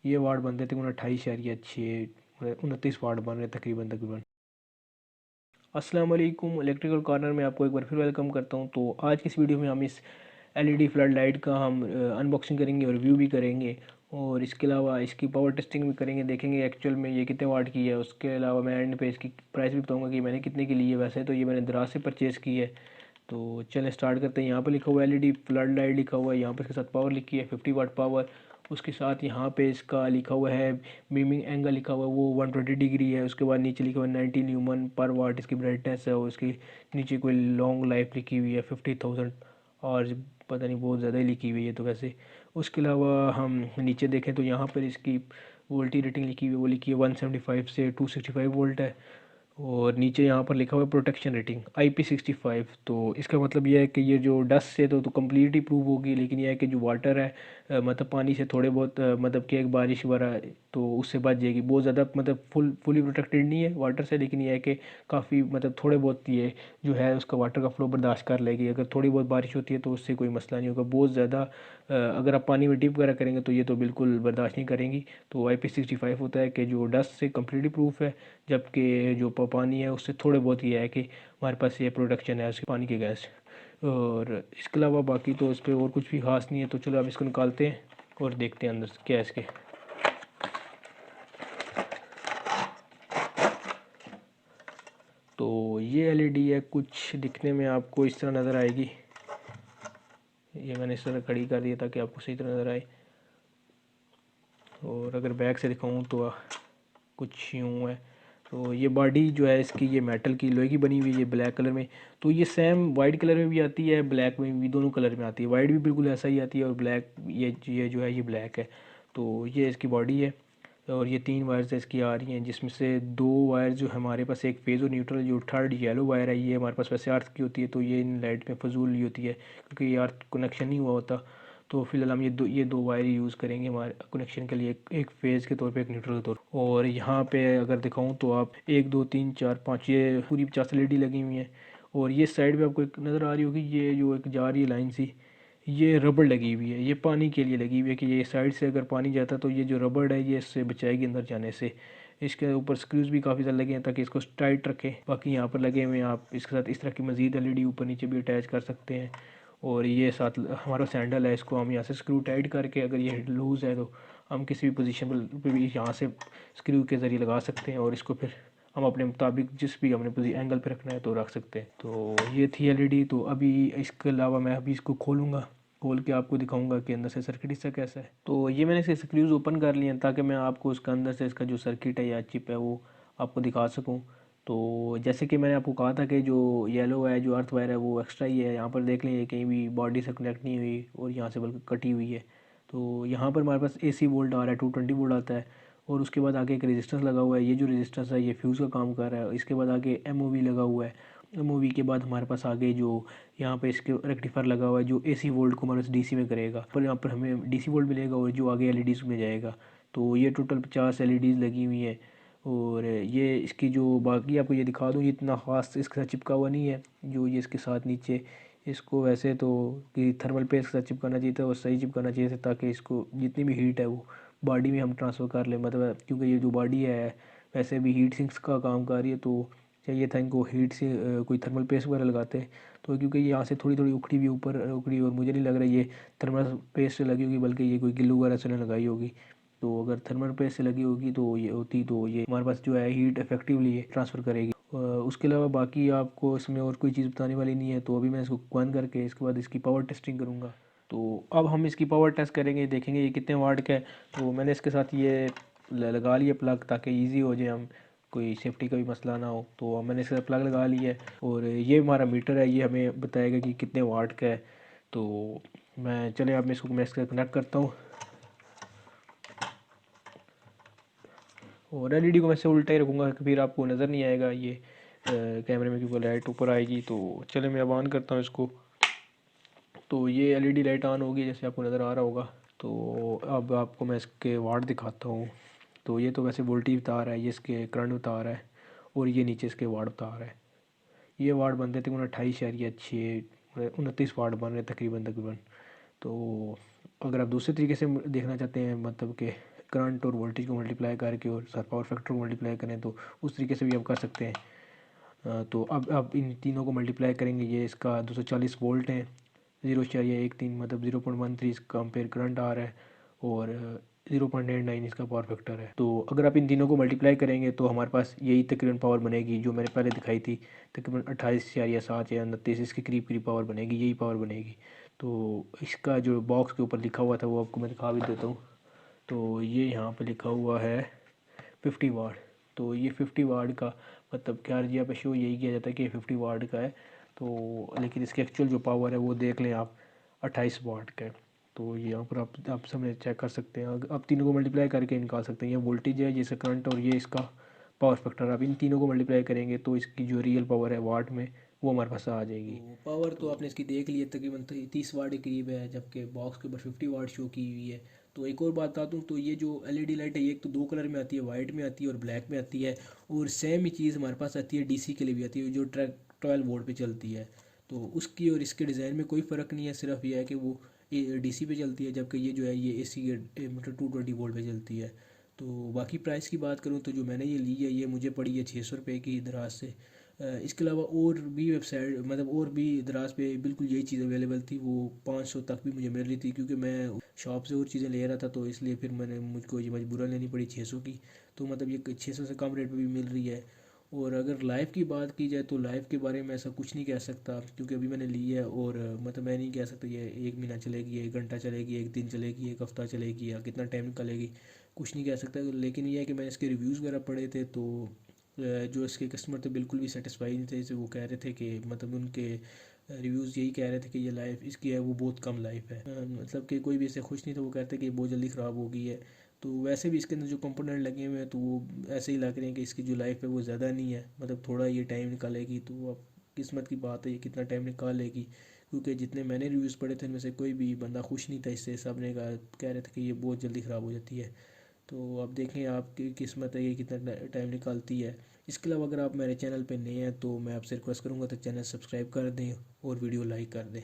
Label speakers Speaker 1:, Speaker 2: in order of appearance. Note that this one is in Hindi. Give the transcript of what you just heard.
Speaker 1: ये वाट बन रहे तकरीबन 28.6 29 वाट बन रहे तकरीबन तकरीबन। अस्सलाम वालेकुम, इलेक्ट्रिकल कॉर्नर में आपको एक बार फिर वेलकम करता हूँ। तो आज की इस वीडियो में हम इस एलईडी फ्लड लाइट का हम अनबॉक्सिंग करेंगे और रिव्यू भी करेंगे, और इसके अलावा इसकी पावर टेस्टिंग भी करेंगे, देखेंगे एक्चुअल में ये कितने वाट की है। उसके अलावा मैं एंड पे इसकी प्राइस भी बताऊंगा कि मैंने कितने की ली है। वैसे तो ये मैंने दराज से परचेज़ की है। तो चलें स्टार्ट करते हैं। यहाँ पर लिखा हुआ है एलईडी फ्लड लाइट लिखा हुआ है, यहाँ पर इसके साथ पावर लिखी है 50 वाट पावर। उसके साथ यहाँ पे इसका लिखा हुआ है बीमिंग एंगल लिखा हुआ है वो 120 डिग्री है। उसके बाद नीचे लिखा हुआ है 90 न्यूमन पर वाट इसकी ब्राइटनेस है, और इसकी नीचे कोई लॉन्ग लाइफ लिखी हुई है 50,000, और पता नहीं बहुत ज़्यादा ही लिखी हुई है तो वैसे। उसके अलावा हम नीचे देखें तो यहाँ पर इसकी वोल्टी रेटिंग लिखी हुई है, वो लिखी है 175 से 265 वोल्ट है। और नीचे यहाँ पर लिखा हुआ है प्रोटेक्शन रेटिंग IP65। तो इसका मतलब यह है कि ये जो डस्ट से तो कम्प्लीटली प्रूव होगी, लेकिन यह है कि जो वाटर है मतलब पानी से थोड़े बहुत मतलब कि एक बारिश वगैरह तो उससे बच जाएगी। बहुत ज़्यादा मतलब फुली प्रोटेक्टेड नहीं है वाटर से, लेकिन यह है कि काफ़ी मतलब थोड़े बहुत ये जो है उसका वाटर का फ्लो बर्दाश्त कर लेगी। अगर थोड़ी बहुत बारिश होती है तो उससे कोई मसला नहीं होगा। बहुत ज़्यादा अगर आप पानी में डिप वगैरह करेंगे तो ये तो बिल्कुल बर्दाश्त नहीं करेंगी। तो IP65 होता है कि जो डस्ट से कम्प्लीटली प्रूफ है, जबकि जो पानी है उससे थोड़े बहुत ये है कि हमारे पास ये प्रोडक्शन है उसके पानी के गैस। और इसके अलावा बाकी तो इस पर और कुछ भी खास नहीं है। तो चलो अब इसको निकालते हैं और देखते हैं अंदर क्या है इसके। तो ये एलईडी है, कुछ दिखने में आपको इस तरह नज़र आएगी। ये मैंने इस तरह खड़ी कर दिया ताकि आपको सही तरह नज़र आए। और अगर बैक से दिखाऊँ तो कुछ यूँ है। तो ये बॉडी जो है इसकी ये मेटल की लोहे की बनी हुई है, ये ब्लैक कलर में। तो ये सेम वाइट कलर में भी आती है, ब्लैक में भी, दोनों कलर में आती है। वाइट भी बिल्कुल ऐसा ही आती है, और ब्लैक ये जो है ये ब्लैक है। तो ये इसकी बॉडी है, और ये 3 वायर्स इसकी आ रही हैं, जिसमें से 2 वायर जो हमारे पास एक फेज़ और न्यूट्रल, जो थर्ड येलो वायर है ये हमारे पास वैसे अर्थ की होती है, तो ये इन लाइट में फजूल ही होती है क्योंकि ये अर्थ कनेक्शन नहीं हुआ होता। तो फिलहाल हम ये दो वायर यूज़ करेंगे हमारे कनेक्शन के लिए, एक फेज़ के तौर पे, एक न्यूट्रल के तौर पे। और यहाँ पे अगर दिखाऊँ तो आप 1 2 3 4 5 ये पूरी 50 एलईडी लगी हुई हैं। और ये साइड पे आपको एक नज़र आ रही होगी, ये जो एक जा रही है लाइन सी, ये रबड़ लगी हुई है, ये पानी के लिए लगी हुई है कि ये साइड से अगर पानी जाता तो ये जो रबड़ है ये इससे बचाएगी अंदर जाने से। इसके ऊपर स्क्रूज भी काफ़ी ज़्यादा लगे हैं ताकि इसको टाइट रखे। बाकी यहाँ पर लगे हुए हैं, आप इसके साथ इस तरह की मज़ीद एलईडी ऊपर नीचे भी अटैच कर सकते हैं। और ये साथ हमारा सैंडल है, इसको हम यहाँ से स्क्रू टाइट करके, अगर ये लूज़ है तो हम किसी भी पोजीशन पर भी यहाँ से स्क्रू के ज़रिए लगा सकते हैं, और इसको फिर हम अपने मुताबिक जिस भी हमने एंगल पे रखना है तो रख सकते हैं। तो ये थी एलईडी। तो अभी इसके अलावा मैं अभी इसको खोलूँगा, खोल के आपको दिखाऊंगा कि अंदर से सर्किट इसका कैसा है। तो ये मैंने इसके स्क्रूज ओपन कर लिए हैं ताकि मैं आपको उसका अंदर से इसका जो सर्किट है या चिप है वो आपको दिखा सकूं। तो जैसे कि मैंने आपको कहा था कि जो येलो है, जो अर्थ वायर है, वो एक्स्ट्रा ही है। यहाँ पर देख लें ये कहीं भी बॉडी से कनेक्ट नहीं हुई और यहाँ से बल्कि कटी हुई है। तो यहाँ पर हमारे पास AC वोल्ट आ रहा है, 220 वोल्ट आता है। और उसके बाद आगे एक रेजिस्टेंस लगा हुआ है, ये जो रेजिस्टेंस है ये फ्यूज़ का काम कर रहा है। इसके बाद आगे MOV लगा हुआ है। MOV के बाद हमारे पास आगे जो यहाँ पे इसके रेक्टिफायर लगा हुआ है जो AC वोल्ट को हमारे पास DC में करेगा, पर यहाँ पर हमें DC वोल्ट मिलेगा और जो आगे LEDs में जाएगा। तो ये टोटल 50 LEDs लगी हुई हैं। और ये इसकी जो बाकी आपको ये दिखा दूँ, ये इतना ख़ास इसके साथ चिपका हुआ नहीं है जो ये इसके साथ नीचे। इसको वैसे तो कि थर्मल पेस्ट के साथ चिपकाना चाहिए था और सही चिपकाना चाहिए था, ताकि इसको जितनी भी हीट है वो बॉडी में हम ट्रांसफ़र कर लें। मतलब क्योंकि ये जो बॉडी है वैसे भी हीट सिंक्स का काम कर रही है, तो चाहिए था इनको हीट से कोई थर्मल पेस्ट वगैरह लगाते। तो क्योंकि ये यहाँ से थोड़ी थोड़ी उखड़ी भी ऊपर उखड़ी, और मुझे नहीं लग रहा ये थर्मल पेस्ट से लगी होगी, बल्कि ये कोई ग्लू वगैरह से लगाई होगी। तो अगर थर्मल पेस्ट से लगी होगी तो ये होती, तो ये हमारे पास जो है हीट इफेक्टिवली ट्रांसफ़र करेगी। उसके अलावा बाकी आपको इसमें और कोई चीज़ बताने वाली नहीं है। तो अभी मैं इसको बंद करके इसके बाद इसकी पावर टेस्टिंग करूँगा। तो अब हम इसकी पावर टेस्ट करेंगे, देखेंगे ये कितने वाट का है। तो मैंने इसके साथ ये लगा लिया प्लग ताकि ईजी हो जाए, हम कोई सेफ्टी का भी मसला ना हो। तो मैंने इसका प्लग लगा लिया है, और ये हमारा मीटर है, ये हमें बताएगा कि कितने वाट का है। तो मैं चले अब मैं इसका कनेक्ट करता हूँ। और एलईडी को मैं से उल्टा ही रखूँगा, फिर आपको नज़र नहीं आएगा ये कैमरे में, क्योंकि लाइट ऊपर आएगी। तो चले मैं अब ऑन करता हूँ इसको। तो ये एलईडी लाइट ऑन होगी, जैसे आपको नज़र आ रहा होगा। तो अब आपको मैं इसके वाट दिखाता हूँ। तो ये तो वैसे वोल्टेज बता रहा है, ये इसके करंट बता रहा है, और ये नीचे इसके वाट बता रहा है। ये वाट बनते तकरीबन 28.6 29 वाट बन रहे तकरीबन तकरीबन। तो अगर आप दूसरे तरीके से देखना चाहते हैं, मतलब कि करंट और वोल्टेज को मल्टीप्लाई करके और पावर फैक्टर को मल्टीप्लाई करें तो उस तरीके से भी आप कर सकते हैं। तो अब आप इन तीनों को मल्टीप्लाई करेंगे, ये इसका 240 वोल्ट है, 0.13 मतलब 0.13 इसका एम्पेयर करंट आ रहा है और 0.89 इसका पावर फैक्टर है। तो अगर आप इन तीनों को मल्टीप्लाई करेंगे तो हमारे पास यही तकरीबन पावर बनेगी जो मैंने पहले दिखाई थी, तकरीबन 28 या 7 या 29 इसके करीब करीब पावर बनेगी, यही पावर बनेगी। तो इसका जो बॉक्स के ऊपर लिखा हुआ था वो आपको मैं दिखा भी देता हूँ। तो ये यहाँ पे लिखा हुआ है 50 वाट। तो ये 50 वाट का मतलब क्या अर्जिया पे शो यही किया जाता है कि 50 वाट का है, तो लेकिन इसकी एक्चुअल जो पावर है वो देख लें आप 28 वाट का है। तो यहाँ पर आप सामने चेक कर सकते हैं, आप तीनों को मल्टीप्लाई करके निकाल सकते हैं। ये वोल्टेज है, जैसे करंट, और ये इसका पावर फैक्टर। आप इन तीनों को मल्टीप्लाई करेंगे तो इसकी जो रियल पावर है वाट में वो हमारे पास आ जाएगी। तो पावर तो आपने इसकी देख ली है, तकरीबन 30 वाट के करीब है, जबकि बॉक्स के ऊपर 50 वाट शो की हुई है। तो एक और बात बताता हूँ, तो ये जो एलईडी लाइट है ये एक तो दो कलर में आती है, वाइट में आती है और ब्लैक में आती है। और सेम ही चीज़ हमारे पास आती है डीसी के लिए भी आती है, जो 12 वोल्ट पे चलती है। तो उसकी और इसके डिज़ाइन में कोई फ़र्क नहीं है, सिर्फ ये है कि वो डीसी पे चलती है, जबकि ये जो है ये एसी के मतलब 220 वोल्ट पे चलती है। तो बाकी प्राइस की बात करूँ तो जो मैंने ये ली है ये मुझे पड़ी है 600 रुपये की दराज से। इसके अलावा और भी वेबसाइट मतलब और भी दराज पे बिल्कुल यही चीज़ अवेलेबल थी, वो 500 तक भी मुझे मिल रही थी, क्योंकि मैं शॉप से और चीज़ें ले रहा था तो इसलिए फिर मुझको ये मजबूरन लेनी पड़ी 600 की। तो मतलब ये 600 से कम रेट पे भी मिल रही है। और अगर लाइफ की बात की जाए तो लाइफ के बारे में ऐसा कुछ नहीं कह सकता, क्योंकि अभी मैंने ली है और मतलब मैं नहीं कह सकता ये 1 महीना चलेगी, 1 घंटा चलेगी, 1 दिन चलेगी, 1 हफ्ता चलेगी या कितना टाइम निकलेगी, कुछ नहीं कह सकता। लेकिन ये है कि मैंने इसके रिव्यूज़ वगैरह पढ़े थे, तो जो इसके कस्टमर थे बिल्कुल भी सेटिस्फाई नहीं थे, जैसे वो कह रहे थे कि मतलब उनके रिव्यूज़ यही कह रहे थे कि ये लाइफ इसकी है वो बहुत कम लाइफ है, मतलब कि कोई भी इससे खुश नहीं था, वो कहते कि बहुत जल्दी ख़राब हो गई है। तो वैसे भी इसके अंदर जो कंपोनेंट लगे हुए हैं तो वो ऐसे ही लग रहे हैं कि इसकी जो लाइफ है वो ज़्यादा नहीं है, मतलब थोड़ा ये टाइम निकालेगी। तो अब किस्मत की बात है ये कितना टाइम निकालेगी, क्योंकि जितने मैंने रिव्यूज़ पढ़े थे उनमें से कोई भी बंदा खुश नहीं था इससे, सब ने कह रहे थे कि ये बहुत जल्दी ख़राब हो जाती है। तो अब देखें आपकी किस्मत है ये कितना टाइम निकालती है। इसके अलावा अगर आप मेरे चैनल पे नए हैं तो मैं आपसे रिक्वेस्ट करूँगा तो चैनल सब्सक्राइब कर दें और वीडियो लाइक कर दें।